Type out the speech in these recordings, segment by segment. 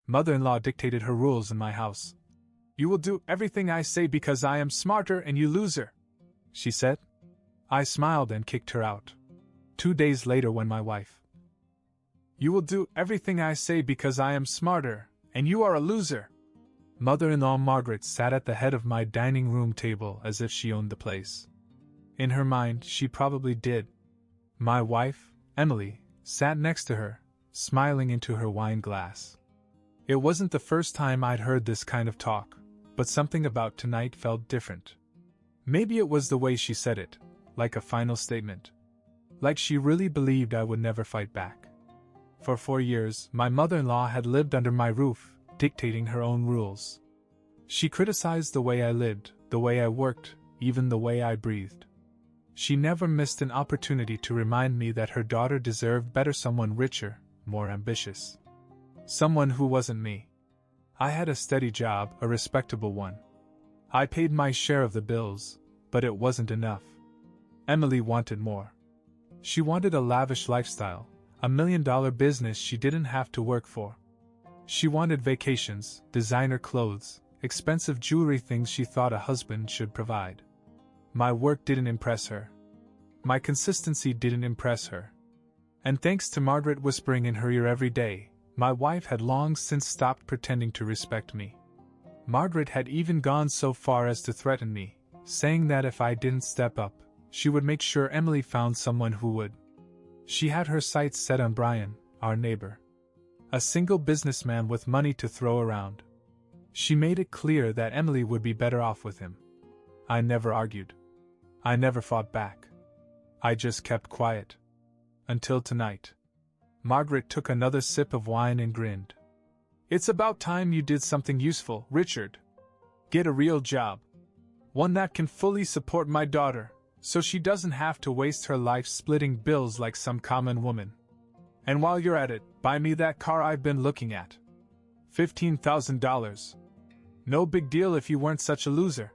Mother-in-law dictated her rules in my house. "You will do everything I say because I am smarter and you loser," she said. I smiled and kicked her out. 2 days later, when my wife, "You will do everything I say because I am smarter and you are a loser." Mother-in-law Margaret sat at the head of my dining room table as if she owned the place. In her mind, she probably did. My wife, Emily, sat next to her, smiling into her wine glass. It wasn't the first time I'd heard this kind of talk, but something about tonight felt different. Maybe it was the way she said it, like a final statement. Like she really believed I would never fight back. For 4 years, my mother-in-law had lived under my roof, dictating her own rules. She criticized the way I lived, the way I worked, even the way I breathed. She never missed an opportunity to remind me that her daughter deserved better, someone richer, more ambitious. Someone who wasn't me. I had a steady job, a respectable one. I paid my share of the bills, but it wasn't enough. Emily wanted more. She wanted a lavish lifestyle, a $1 million business she didn't have to work for. She wanted vacations, designer clothes, expensive jewelry, things she thought a husband should provide. My work didn't impress her. My consistency didn't impress her. And thanks to Margaret whispering in her ear every day, my wife had long since stopped pretending to respect me. Margaret had even gone so far as to threaten me, saying that if I didn't step up, she would make sure Emily found someone who would. She had her sights set on Brian, our neighbor. A single businessman with money to throw around. She made it clear that Emily would be better off with him. I never argued. I never fought back. I just kept quiet. Until tonight. Margaret took another sip of wine and grinned. "It's about time you did something useful, Richard. Get a real job. One that can fully support my daughter, so she doesn't have to waste her life splitting bills like some common woman. And while you're at it, buy me that car I've been looking at. $15,000. No big deal if you weren't such a loser."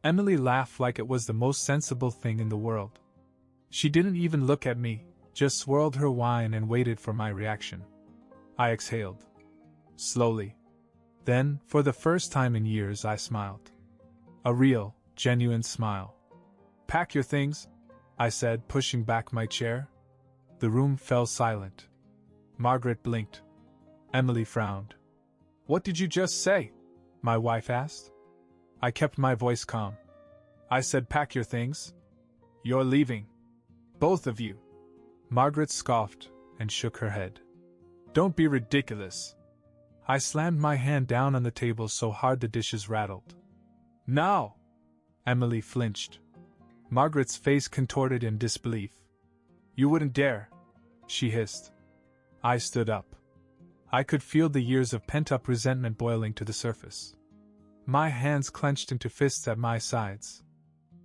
Emily laughed like it was the most sensible thing in the world. She didn't even look at me, just swirled her wine and waited for my reaction. I exhaled. Slowly. Then, for the first time in years, I smiled. A real, genuine smile. "Pack your things," I said, pushing back my chair. The room fell silent. Margaret blinked. Emily frowned. "What did you just say?" my wife asked. I kept my voice calm. I said, "Pack your things. You're leaving. Both of you." Margaret scoffed and shook her head. "Don't be ridiculous." I slammed my hand down on the table so hard the dishes rattled. "Now!" Emily flinched. Margaret's face contorted in disbelief. "You wouldn't dare," she hissed. I stood up. I could feel the years of pent-up resentment boiling to the surface. My hands clenched into fists at my sides.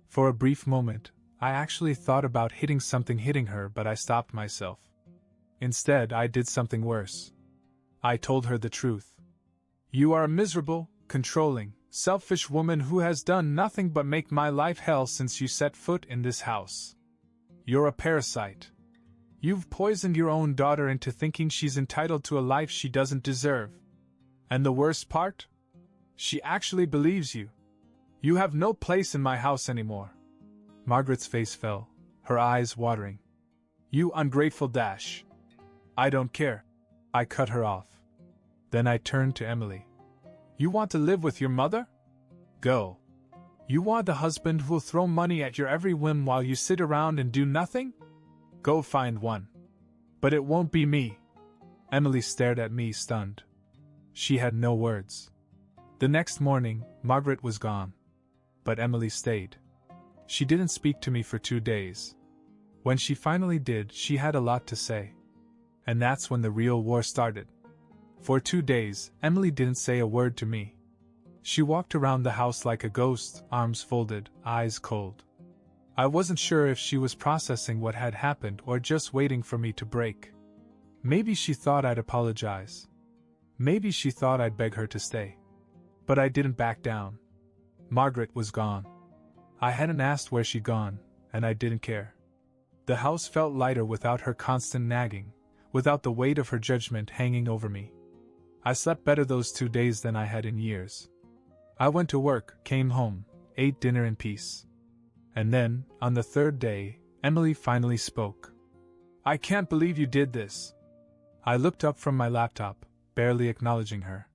For a brief moment, I actually thought about hitting her, but I stopped myself. Instead, I did something worse. I told her the truth. "You are a miserable, controlling, selfish woman who has done nothing but make my life hell since you set foot in this house. You're a parasite. You've poisoned your own daughter into thinking she's entitled to a life she doesn't deserve. And the worst part? She actually believes you. You have no place in my house anymore." Margaret's face fell, her eyes watering. "You ungrateful dash." "I don't care." I cut her off. Then I turned to Emily. "You want to live with your mother? Go. You want a husband who'll throw money at your every whim while you sit around and do nothing? Go find one. But it won't be me." Emily stared at me, stunned. She had no words. The next morning, Margaret was gone. But Emily stayed. She didn't speak to me for 2 days. When she finally did, she had a lot to say. And that's when the real war started. For 2 days, Emily didn't say a word to me. She walked around the house like a ghost, arms folded, eyes cold. I wasn't sure if she was processing what had happened or just waiting for me to break. Maybe she thought I'd apologize. Maybe she thought I'd beg her to stay. But I didn't back down. Margaret was gone. I hadn't asked where she'd gone, and I didn't care. The house felt lighter without her constant nagging, without the weight of her judgment hanging over me. I slept better those 2 days than I had in years. I went to work, came home, ate dinner in peace. And then, on the third day, Emily finally spoke. I can't believe you did this. I looked up from my laptop, barely acknowledging her.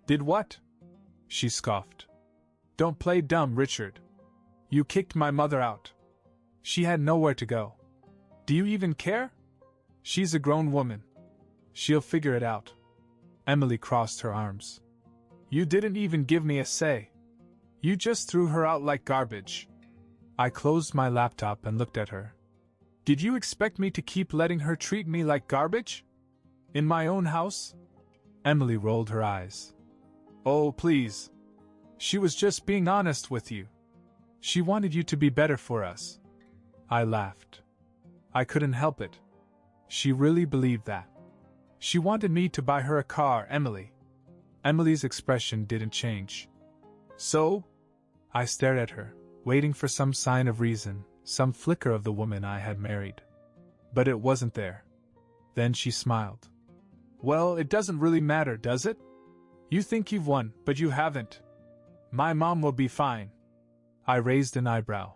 Did what? She scoffed. Don't play dumb, Richard. You kicked my mother out. She had nowhere to go. Do you even care? She's a grown woman. She'll figure it out. Emily crossed her arms. You didn't even give me a say. You just threw her out like garbage. I closed my laptop and looked at her. Did you expect me to keep letting her treat me like garbage? In my own house? Emily rolled her eyes. Oh, please. She was just being honest with you. She wanted you to be better for us. I laughed. I couldn't help it. She really believed that. She wanted me to buy her a car, Emily. Emily's expression didn't change. So? I stared at her, waiting for some sign of reason, some flicker of the woman I had married. But it wasn't there. Then she smiled. Well, it doesn't really matter, does it? You think you've won, but you haven't. My mom will be fine. I raised an eyebrow.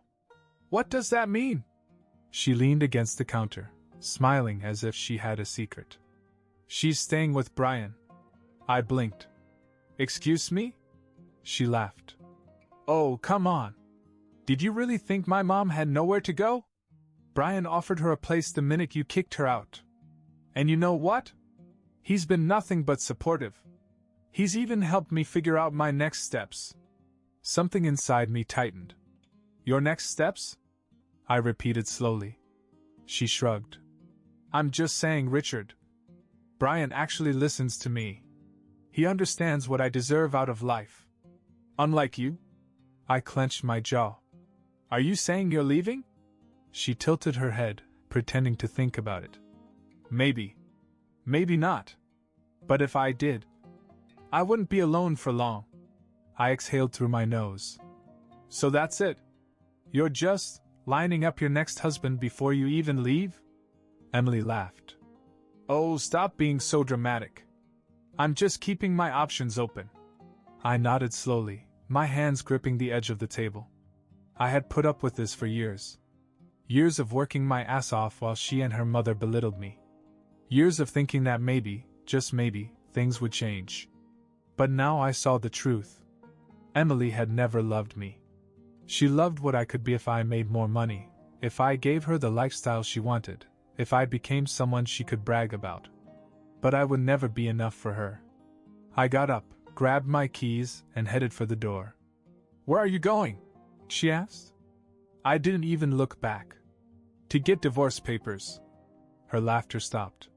What does that mean? She leaned against the counter, smiling as if she had a secret. She's staying with Brian. I blinked. Excuse me? She laughed. Oh, come on. Did you really think my mom had nowhere to go? Brian offered her a place the minute you kicked her out. And you know what? He's been nothing but supportive. He's even helped me figure out my next steps. Something inside me tightened. Your next steps? I repeated slowly. She shrugged. I'm just saying, Richard. Brian actually listens to me. He understands what I deserve out of life. Unlike you? I clenched my jaw. Are you saying you're leaving? She tilted her head, pretending to think about it. Maybe. Maybe not. But if I did, I wouldn't be alone for long. I exhaled through my nose. So that's it? You're just lining up your next husband before you even leave? Emily laughed. Oh, stop being so dramatic. I'm just keeping my options open. I nodded slowly, my hands gripping the edge of the table. I had put up with this for years. Years of working my ass off while she and her mother belittled me. Years of thinking that maybe, just maybe, things would change. But now I saw the truth. Emily had never loved me. She loved what I could be if I made more money, if I gave her the lifestyle she wanted, if I became someone she could brag about. But I would never be enough for her. I got up, grabbed my keys, and headed for the door. Where are you going? She asked. I didn't even look back. To get divorce papers. Her laughter stopped.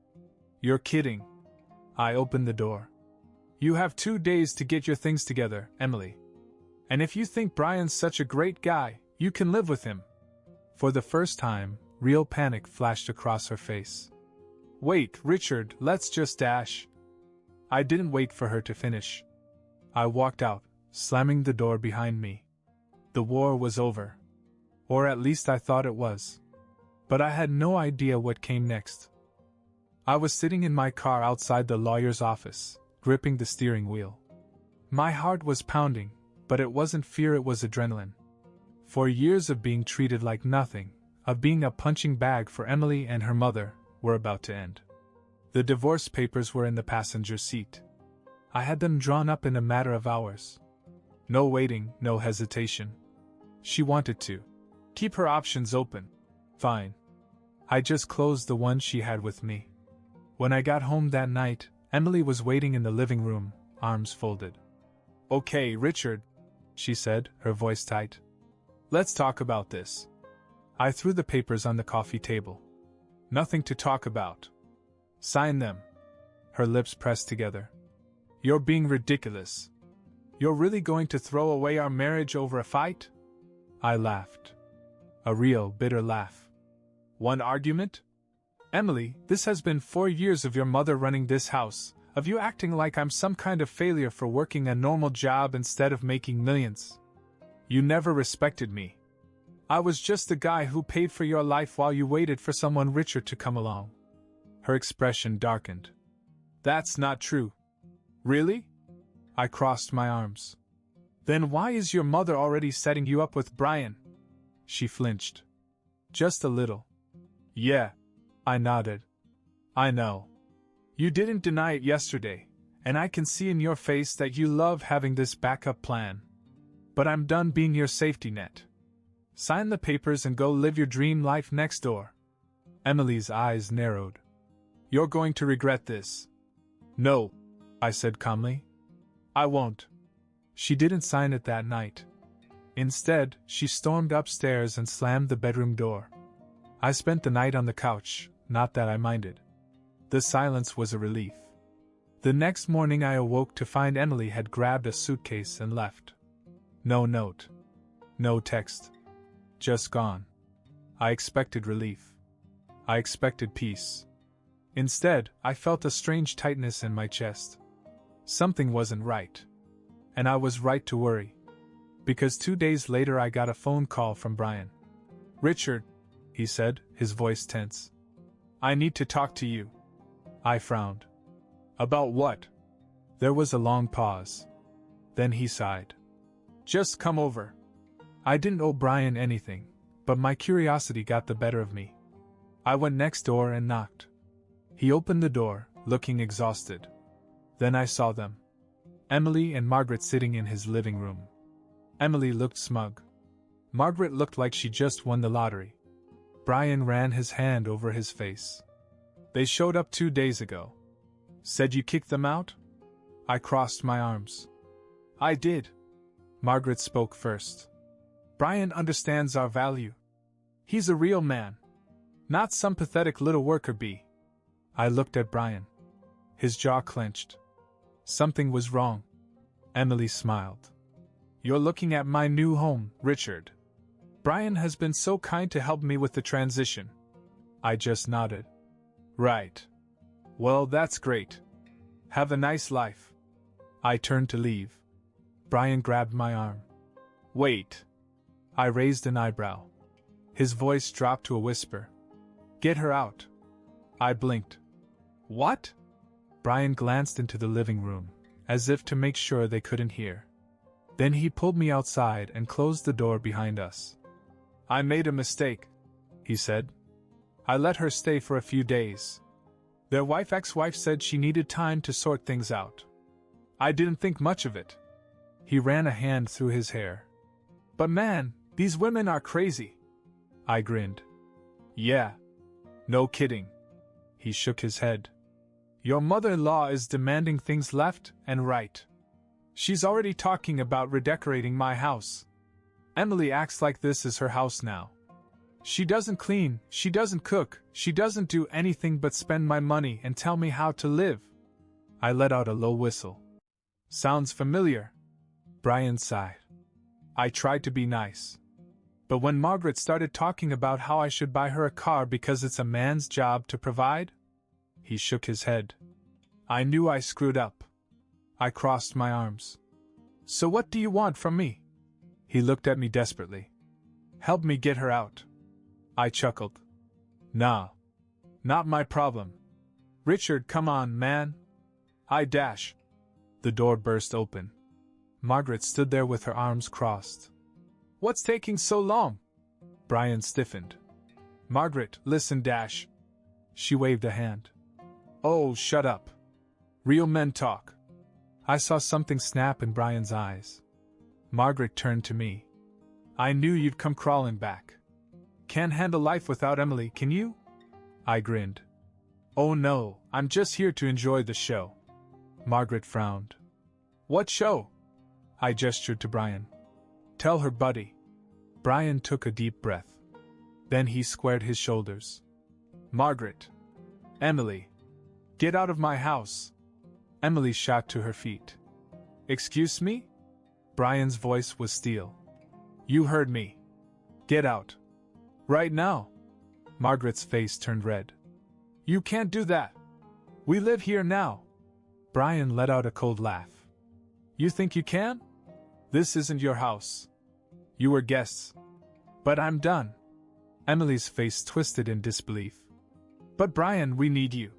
You're kidding. I opened the door. You have 2 days to get your things together, Emily. And if you think Brian's such a great guy, you can live with him. For the first time, real panic flashed across her face. Wait, Richard, let's just dash. I didn't wait for her to finish. I walked out, slamming the door behind me. The war was over. Or at least I thought it was. But I had no idea what came next. I was sitting in my car outside the lawyer's office, gripping the steering wheel. My heart was pounding, but it wasn't fear, it was adrenaline. 4 years of being treated like nothing, of being a punching bag for Emily and her mother, were about to end. The divorce papers were in the passenger seat. I had them drawn up in a matter of hours. No waiting, no hesitation. She wanted to keep her options open. Fine. I just closed the one she had with me. When I got home that night, Emily was waiting in the living room, arms folded. Okay, Richard, she said, her voice tight. Let's talk about this. I threw the papers on the coffee table. Nothing to talk about. Sign them. Her lips pressed together. You're being ridiculous. You're really going to throw away our marriage over a fight? I laughed. A real, bitter laugh. One argument? Emily, this has been 4 years of your mother running this house, of you acting like I'm some kind of failure for working a normal job instead of making millions. You never respected me. I was just the guy who paid for your life while you waited for someone richer to come along. Her expression darkened. That's not true. Really? I crossed my arms. Then why is your mother already setting you up with Brian? She flinched. Just a little. Yeah. I nodded. I know. You didn't deny it yesterday, and I can see in your face that you love having this backup plan. But I'm done being your safety net. Sign the papers and go live your dream life next door. Emily's eyes narrowed. You're going to regret this. No, I said calmly. I won't. She didn't sign it that night. Instead, she stormed upstairs and slammed the bedroom door. I spent the night on the couch, not that I minded. The silence was a relief. The next morning I awoke to find Emily had grabbed a suitcase and left. No note. No text. Just gone. I expected relief. I expected peace. Instead, I felt a strange tightness in my chest. Something wasn't right. And I was right to worry. Because 2 days later I got a phone call from Brian. Richard, he said, his voice tense. I need to talk to you. I frowned. About what? There was a long pause. Then he sighed. Just come over. I didn't owe Brian anything, but my curiosity got the better of me. I went next door and knocked. He opened the door, looking exhausted. Then I saw them. Emily and Margaret sitting in his living room. Emily looked smug. Margaret looked like she just won the lottery. Brian ran his hand over his face. They showed up 2 days ago. Said you kicked them out? I crossed my arms. I did. Margaret spoke first. Brian understands our value. He's a real man. Not some pathetic little worker bee. I looked at Brian. His jaw clenched. Something was wrong. Emily smiled. You're looking at my new home, Richard. Brian has been so kind to help me with the transition. I just nodded. Right. Well, that's great. Have a nice life. I turned to leave. Brian grabbed my arm. Wait. I raised an eyebrow. His voice dropped to a whisper. Get her out. I blinked. What? Brian glanced into the living room, as if to make sure they couldn't hear. Then he pulled me outside and closed the door behind us. I made a mistake, he said. I let her stay for a few days. Their ex-wife said she needed time to sort things out. I didn't think much of it. He ran a hand through his hair. But man, these women are crazy. I grinned. Yeah. No kidding. He shook his head. Your mother-in-law is demanding things left and right. She's already talking about redecorating my house. Emily acts like this is her house now. She doesn't clean, she doesn't cook, she doesn't do anything but spend my money and tell me how to live. I let out a low whistle. Sounds familiar. Brian sighed. I tried to be nice. But when Margaret started talking about how I should buy her a car because it's a man's job to provide, he shook his head. I knew I screwed up. I crossed my arms. So what do you want from me? He looked at me desperately. Help me get her out. I chuckled. Nah. Not my problem. Richard, come on, man. I dash. The door burst open. Margaret stood there with her arms crossed. What's taking so long? Brian stiffened. Margaret, listen, Dash. She waved a hand. Oh, shut up. Real men talk. I saw something snap in Brian's eyes. Margaret turned to me. I knew you'd come crawling back. Can't handle life without Emily, can you? I grinned. Oh no, I'm just here to enjoy the show. Margaret frowned. What show? I gestured to Brian. Tell her, buddy. Brian took a deep breath. Then he squared his shoulders. Margaret. Emily. Get out of my house. Emily shot to her feet. Excuse me? Brian's voice was steel. You heard me. Get out. Right now. Margaret's face turned red. You can't do that. We live here now. Brian let out a cold laugh. You think you can? This isn't your house. You were guests. But I'm done. Emily's face twisted in disbelief. But Brian, we need you.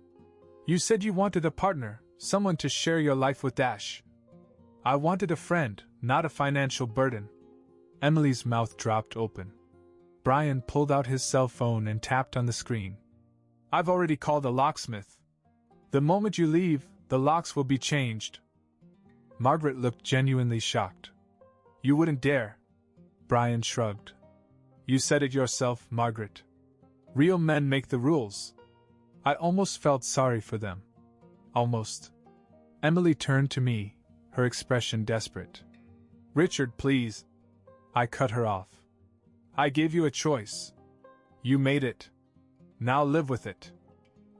You said you wanted a partner, Someone to share your life with. I wanted a friend, not a financial burden. Emily's mouth dropped open. Brian pulled out his cell phone and tapped on the screen. I've already called a locksmith. The moment you leave, the locks will be changed. Margaret looked genuinely shocked. You wouldn't dare. Brian shrugged. You said it yourself, Margaret. Real men make the rules. I almost felt sorry for them. Almost. Emily turned to me, her expression desperate. Richard, please. I cut her off. I gave you a choice. You made it. Now live with it.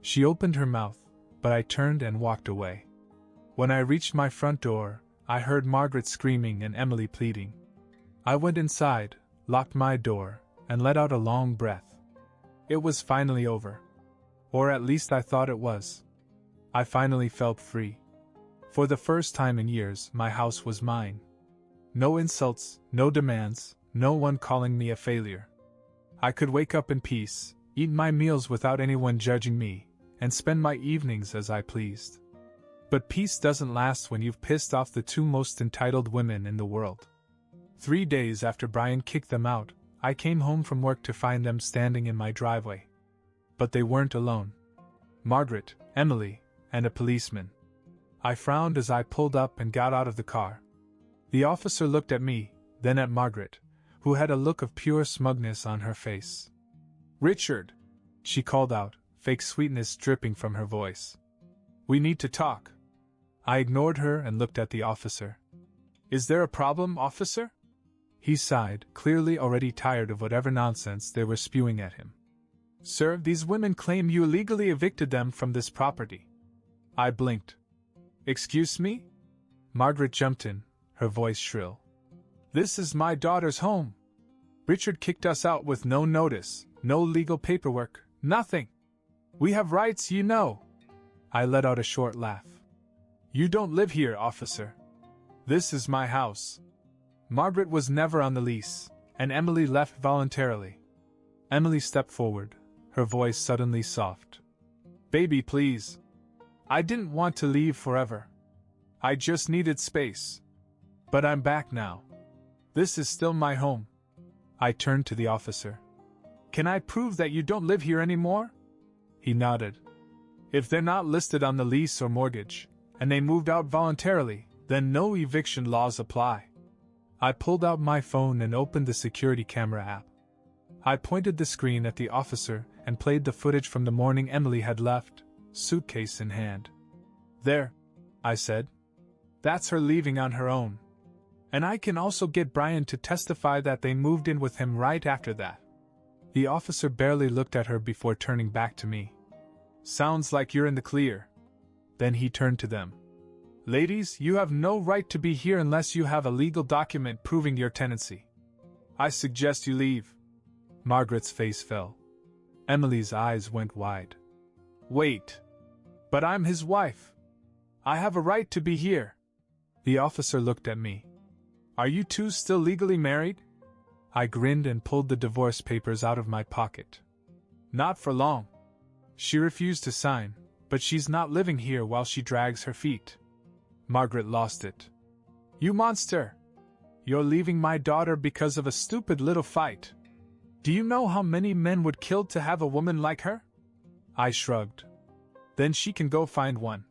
She opened her mouth, but I turned and walked away. When I reached my front door, I heard Margaret screaming and Emily pleading. I went inside, locked my door, and let out a long breath. It was finally over. Or at least I thought it was. I finally felt free. For the first time in years, my house was mine. No insults, no demands, no one calling me a failure. I could wake up in peace, eat my meals without anyone judging me, and spend my evenings as I pleased. But peace doesn't last when you've pissed off the two most entitled women in the world. 3 days after Brian kicked them out, I came home from work to find them standing in my driveway. But they weren't alone. Margaret, Emily, and a policeman. I frowned as I pulled up and got out of the car. The officer looked at me, then at Margaret, who had a look of pure smugness on her face. Richard, she called out, fake sweetness dripping from her voice. We need to talk. I ignored her and looked at the officer. Is there a problem, officer? He sighed, clearly already tired of whatever nonsense they were spewing at him. Sir, these women claim you illegally evicted them from this property. I blinked. Excuse me? Margaret jumped in, her voice shrill. This is my daughter's home. Richard kicked us out with no notice, no legal paperwork, nothing. We have rights, you know. I let out a short laugh. You don't live here, officer. This is my house. Margaret was never on the lease, and Emily left voluntarily. Emily stepped forward, her voice suddenly soft. Baby, please. I didn't want to leave forever. I just needed space. But I'm back now. This is still my home. I turned to the officer. Can I prove that you don't live here anymore? He nodded. If they're not listed on the lease or mortgage, and they moved out voluntarily, then no eviction laws apply. I pulled out my phone and opened the security camera app. I pointed the screen at the officer and played the footage from the morning Emily had left, suitcase in hand. There, I said. That's her leaving on her own. And I can also get Brian to testify that they moved in with him right after that. The officer barely looked at her before turning back to me. Sounds like you're in the clear. Then he turned to them. Ladies, you have no right to be here unless you have a legal document proving your tenancy. I suggest you leave. Margaret's face fell. Emily's eyes went wide. Wait. But I'm his wife. I have a right to be here. The officer looked at me. Are you two still legally married? I grinned and pulled the divorce papers out of my pocket. Not for long. She refused to sign, but she's not living here while she drags her feet. Margaret lost it. You monster! You're leaving my daughter because of a stupid little fight. Do you know how many men would kill to have a woman like her? I shrugged. Then she can go find one.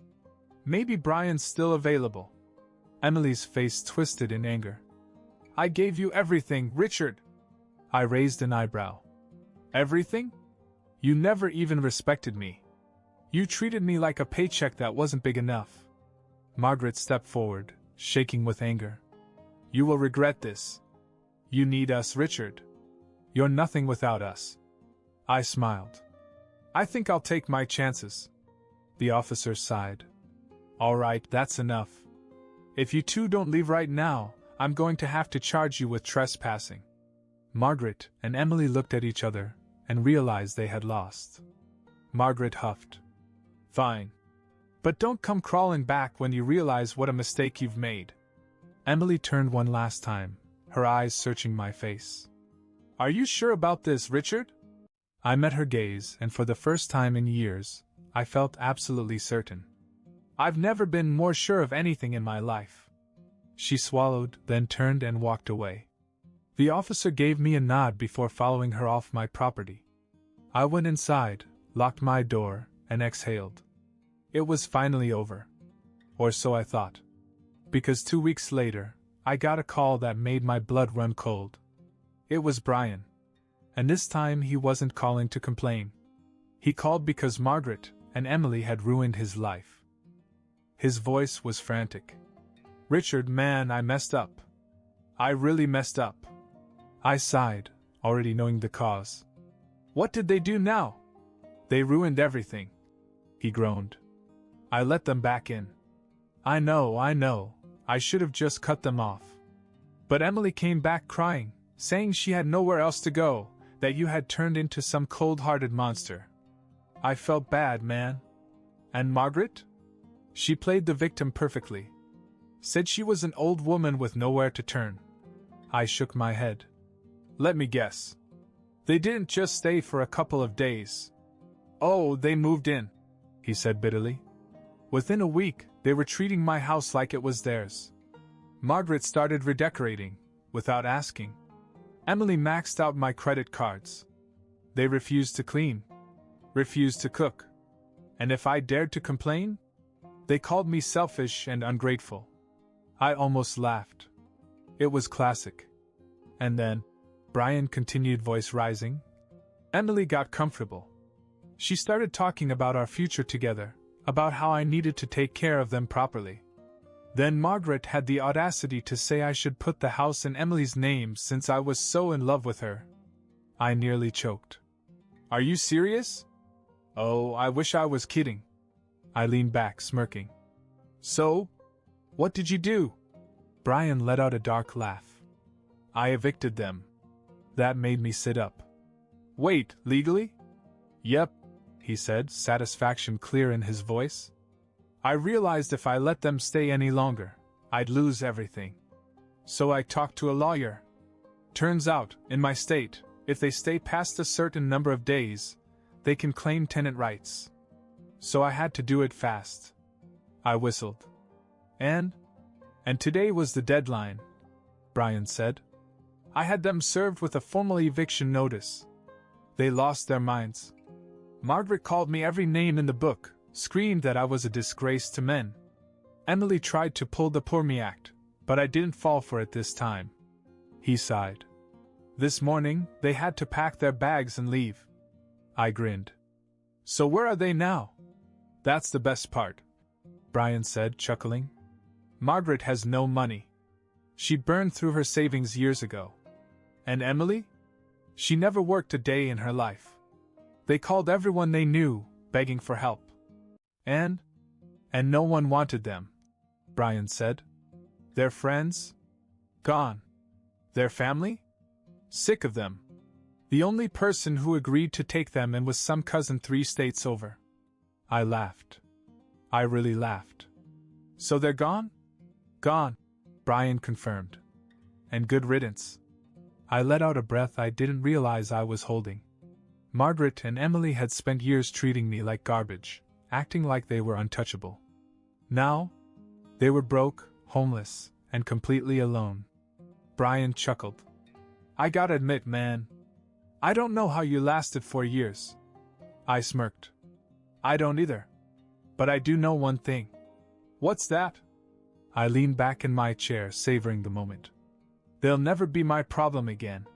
Maybe Brian's still available. Emily's face twisted in anger. I gave you everything, Richard. I raised an eyebrow. Everything? You never even respected me. You treated me like a paycheck that wasn't big enough. Margaret stepped forward, shaking with anger. You will regret this. You need us, Richard. You're nothing without us. I smiled. I think I'll take my chances. The officer sighed. All right, that's enough. If you two don't leave right now, I'm going to have to charge you with trespassing. Margaret and Emily looked at each other and realized they had lost. Margaret huffed. Fine. But don't come crawling back when you realize what a mistake you've made. Emily turned one last time, her eyes searching my face. Are you sure about this, Richard? I met her gaze, and for the first time in years, I felt absolutely certain. I've never been more sure of anything in my life." She swallowed, then turned and walked away. The officer gave me a nod before following her off my property. I went inside, locked my door, and exhaled. It was finally over. Or so I thought. Because 2 weeks later, I got a call that made my blood run cold. It was Brian. And this time he wasn't calling to complain. He called because Margaret and Emily had ruined his life. His voice was frantic. "Richard, man, I messed up. I really messed up." I sighed, already knowing the cause. "What did they do now?" "They ruined everything," he groaned. "I let them back in. I know. I should have just cut them off. But Emily came back crying, saying she had nowhere else to go, that you had turned into some cold-hearted monster. I felt bad, man." "And Margaret?" "She played the victim perfectly. Said she was an old woman with nowhere to turn." I shook my head. "Let me guess. They didn't just stay for a couple of days." "Oh, they moved in," he said bitterly. "Within a week, they were treating my house like it was theirs. Margaret started redecorating, without asking. Emily maxed out my credit cards. They refused to clean, refused to cook. And if I dared to complain, they called me selfish and ungrateful." I almost laughed. It was classic. "And then," Brian continued, voice rising, "Emily got comfortable. She started talking about our future together, about how I needed to take care of them properly. Then Margaret had the audacity to say I should put the house in Emily's name since I was so in love with her." I nearly choked. "Are you serious?" "Oh, I wish I was kidding." I leaned back, smirking. "So? What did you do?" Brian let out a dark laugh. "I evicted them." That made me sit up. "Wait, legally?" "Yep," he said, satisfaction clear in his voice. "I realized if I let them stay any longer, I'd lose everything. So I talked to a lawyer. Turns out, in my state, if they stay past a certain number of days, they can claim tenant rights. So I had to do it fast." I whistled. And today was the deadline," Brian said. "I had them served with a formal eviction notice. They lost their minds. Margaret called me every name in the book, screamed that I was a disgrace to men. Emily tried to pull the Poor Me Act, but I didn't fall for it this time." He sighed. "This morning, they had to pack their bags and leave." I grinned. "So where are they now?" "That's the best part," Brian said, chuckling. "Margaret has no money. She burned through her savings years ago. And Emily? She never worked a day in her life. They called everyone they knew, begging for help. And no one wanted them," Brian said. "Their friends? Gone. Their family? Sick of them. The only person who agreed to take them in was some cousin 3 states over." I laughed. I really laughed. "So they're gone?" "Gone," Brian confirmed. "And good riddance." I let out a breath I didn't realize I was holding. Margaret and Emily had spent years treating me like garbage, acting like they were untouchable. Now, they were broke, homeless, and completely alone. Brian chuckled. "I gotta admit, man, I don't know how you lasted 4 years." I smirked. "I don't either. But I do know one thing." "What's that?" I leaned back in my chair, savoring the moment. "They'll never be my problem again."